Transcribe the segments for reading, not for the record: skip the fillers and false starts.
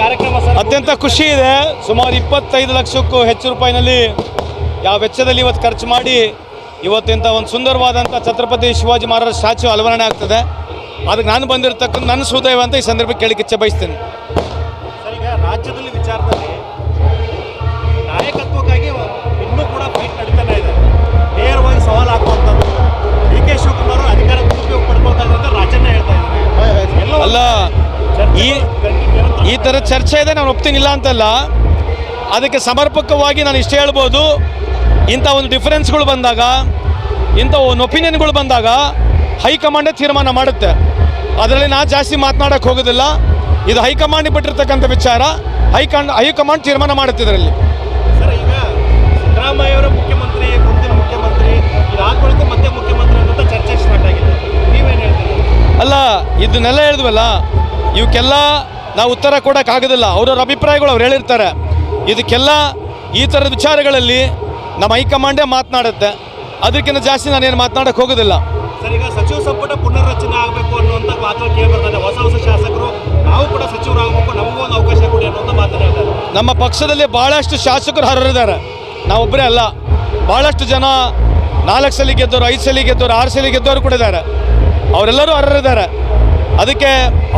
ಕಾರ್ಯಕ್ರಮ ಸರ್ ಅತ್ಯಂತ ಖುಷಿ ಇದೆ. ಸುಮಾರು 25 ಲಕ್ಷಕ್ಕೂ ಹೆಚ್ಚು ರೂಪಾಯಿನಲ್ಲಿ ಯಾವ ವೆಚ್ಚದಲ್ಲಿ ಇವತ್ತು ಖರ್ಚು ಮಾಡಿ ಇವತ್ತಿಂಥ ಒಂದು ಸುಂದರವಾದಂಥ ಛತ್ರಪತಿ ಶಿವಾಜಿ ಮಹಾರಾಜ ಸ್ಟ್ಯಾಚ್ಯು ಅಲವರಣೆ ಆಗ್ತದೆ. ಅದಕ್ಕೆ ನಾನು ಬಂದಿರತಕ್ಕಂಥ ನನ್ನ ಸುದೈವ ಅಂತ ಈ ಸಂದರ್ಭಕ್ಕೆ ಕೇಳಕ್ಕೆ ಇಚ್ಛೆ ಬಯಸ್ತೇನೆ. ಸರ್, ಈಗ ರಾಜ್ಯದಲ್ಲಿ ವಿಚಾರದಲ್ಲಿ ನಾಯಕತ್ವಕ್ಕಾಗಿ ಇನ್ನೂ ಕೂಡ ಫೈಟ್ ನಡೀತಾನೆ ಇದೆ. ನೇರವಾಗಿ ಸವಾಲು ಹಾಕುವಂಥದ್ದು ಡಿ ಕೆ ಶಿವಕುಮಾರ್ ಅಧಿಕಾರ ದುರುಪಯೋಗ ಪಡ್ಕೊಳ್ತಾ ಇದ್ದಾರೆ ಅಂತ ರಾಜಣ್ಣ ಹೇಳ್ತಾ ಇದ್ದಾರೆ. ಅಲ್ಲ, ಈ ಥರ ಚರ್ಚೆ ಇದೆ, ನಾನು ಒಪ್ತೀನಿಲ್ಲ ಅಂತಲ್ಲ. ಅದಕ್ಕೆ ಸಮರ್ಪಕವಾಗಿ ನಾನು ಇಷ್ಟೇ ಹೇಳ್ಬೋದು, ಇಂಥ ಒಂದು ಡಿಫರೆನ್ಸ್ಗಳು ಬಂದಾಗ, ಇಂಥ ಒಂದು ಒಪಿನಿಯನ್ಗಳು ಬಂದಾಗ ಹೈಕಮಾಂಡೇ ತೀರ್ಮಾನ ಮಾಡುತ್ತೆ. ಅದರಲ್ಲಿ ನಾನು ಜಾಸ್ತಿ ಮಾತನಾಡೋಕ್ಕೆ ಹೋಗೋದಿಲ್ಲ. ಇದು ಹೈಕಮಾಂಡಿಗೆ ಬಿಟ್ಟಿರ್ತಕ್ಕಂಥ ವಿಚಾರ. ಹೈಕಮಾಂಡ್ ತೀರ್ಮಾನ ಮಾಡುತ್ತೆ ಇದರಲ್ಲಿ. ಸರ್, ಈಗ ಸಿದ್ದರಾಮಯ್ಯ ಅವರ ಮುಖ್ಯಮಂತ್ರಿ, ಮುಂದಿನ ಮುಖ್ಯಮಂತ್ರಿ, ಇದಾದ್ಮೇಲೆ ಮತ್ತೆ ಮುಖ್ಯಮಂತ್ರಿ ಅಂತ ಚರ್ಚೆ ಸ್ಟಾರ್ಟ್ ಆಗಿದೆ. ನೀವೇನು ಹೇಳ್ತೀರಿ? ಅಲ್ಲ, ಇದನ್ನೆಲ್ಲ ಹೇಳಿದ್ವಲ್ಲ, ಇವಕ್ಕೆಲ್ಲ ನಾವು ಉತ್ತರ ಕೊಡೋಕ್ಕಾಗೋದಿಲ್ಲ. ಅವ್ರವ್ರ ಅಭಿಪ್ರಾಯಗಳು ಅವ್ರು ಹೇಳಿರ್ತಾರೆ. ಇದಕ್ಕೆಲ್ಲ ಈ ಥರದ ವಿಚಾರಗಳಲ್ಲಿ ನಮ್ಮ ಹೈಕಮಾಂಡೇ ಮಾತನಾಡುತ್ತೆ. ಅದಕ್ಕಿಂತ ಜಾಸ್ತಿ ನಾನೇನು ಮಾತನಾಡೋಕ್ಕೆ ಹೋಗೋದಿಲ್ಲ. ಸರ್, ಈಗ ಸಚಿವ ಸಂಪುಟ ಪುನರ್ರಚನೆ ಆಗಬೇಕು ಅನ್ನುವಂಥ ಮಾತು ಕೇಳಿ ಬರ್ತದೆ. ಹೊಸ ಶಾಸಕರು ನಾವು ಕೂಡ ಸಚಿವರಾಗಬೇಕು, ನಮಗೂ ಒಂದು ಅವಕಾಶ ಕೊಡಿ ಅನ್ನುವಂಥ ಮಾತನ್ನು ಹೇಳ್ತಾರೆ. ನಮ್ಮ ಪಕ್ಷದಲ್ಲಿ ಭಾಳಷ್ಟು ಶಾಸಕರು ಅರ್ಹರಿದ್ದಾರೆ, ನಾವೊಬ್ಬರೇ ಅಲ್ಲ. ಭಾಳಷ್ಟು ಜನ 4 ಸಲ ಗೆದ್ದವರು, 5 ಸಲ ಗೆದ್ದವರು, 6 ಸಲ ಗೆದ್ದವರು ಕೂಡ ಇದ್ದಾರೆ. ಅವರೆಲ್ಲರೂ ಅರ್ಹರಿದ್ದಾರೆ. ಅದಕ್ಕೆ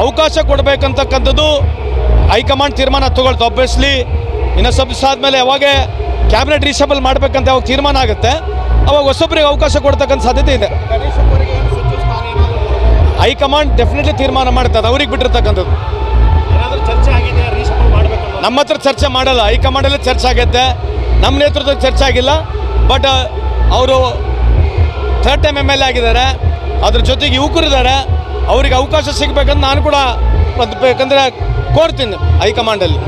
ಅವಕಾಶ ಕೊಡಬೇಕಂತಕ್ಕಂಥದ್ದು ಹೈಕಮಾಂಡ್ ತೀರ್ಮಾನ ತಗೊಳ್ತು. ಆಬ್ವಿಯಸ್ಲಿ ಇನ್ನು ಸ್ವಲ್ಪ ದಿವಸ ಆದಮೇಲೆ ಯಾವಾಗ ಕ್ಯಾಬಿನೆಟ್ ರೀಶಫಲ್ ಮಾಡಬೇಕಂತ ಯಾವಾಗ ತೀರ್ಮಾನ ಆಗುತ್ತೆ, ಅವಾಗ ಹೊಸೊಬ್ಬರಿಗೆ ಅವಕಾಶ ಕೊಡ್ತಕ್ಕಂಥ ಸಾಧ್ಯತೆ ಇದೆ. ಹೈಕಮಾಂಡ್ ಡೆಫಿನೆಟ್ಲಿ ತೀರ್ಮಾನ ಮಾಡ್ತದೆ, ಅವ್ರಿಗೆ ಬಿಟ್ಟಿರ್ತಕ್ಕಂಥದ್ದು. ಚರ್ಚೆ ಆಗಿದೆ, ರೀಶಫಲ್ ಮಾಡಬೇಕು. ನಮ್ಮ ಹತ್ರ ಚರ್ಚೆ ಮಾಡಲ್ಲ, ಹೈಕಮಾಂಡಲ್ಲೇ ಚರ್ಚೆ ಆಗುತ್ತೆ. ನಮ್ಮ ನೇತೃತ್ವದ ಚರ್ಚೆ ಆಗಿಲ್ಲ. ಬಟ್ ಅವರು 3rd ಟೈಮ್ MLA ಆಗಿದ್ದಾರೆ. ಅದ್ರ ಜೊತೆಗೆ ಯುವಕರಿದ್ದಾರೆ. ಅವರಿಗೆ ಅವಕಾಶ ಸಿಗಬೇಕಂತ ನಾನು ಕೂಡ ಬೇಕಂದರೆ ಕೋರ್ತೀನಿ ಹೈಕಮಾಂಡಲ್ಲಿ.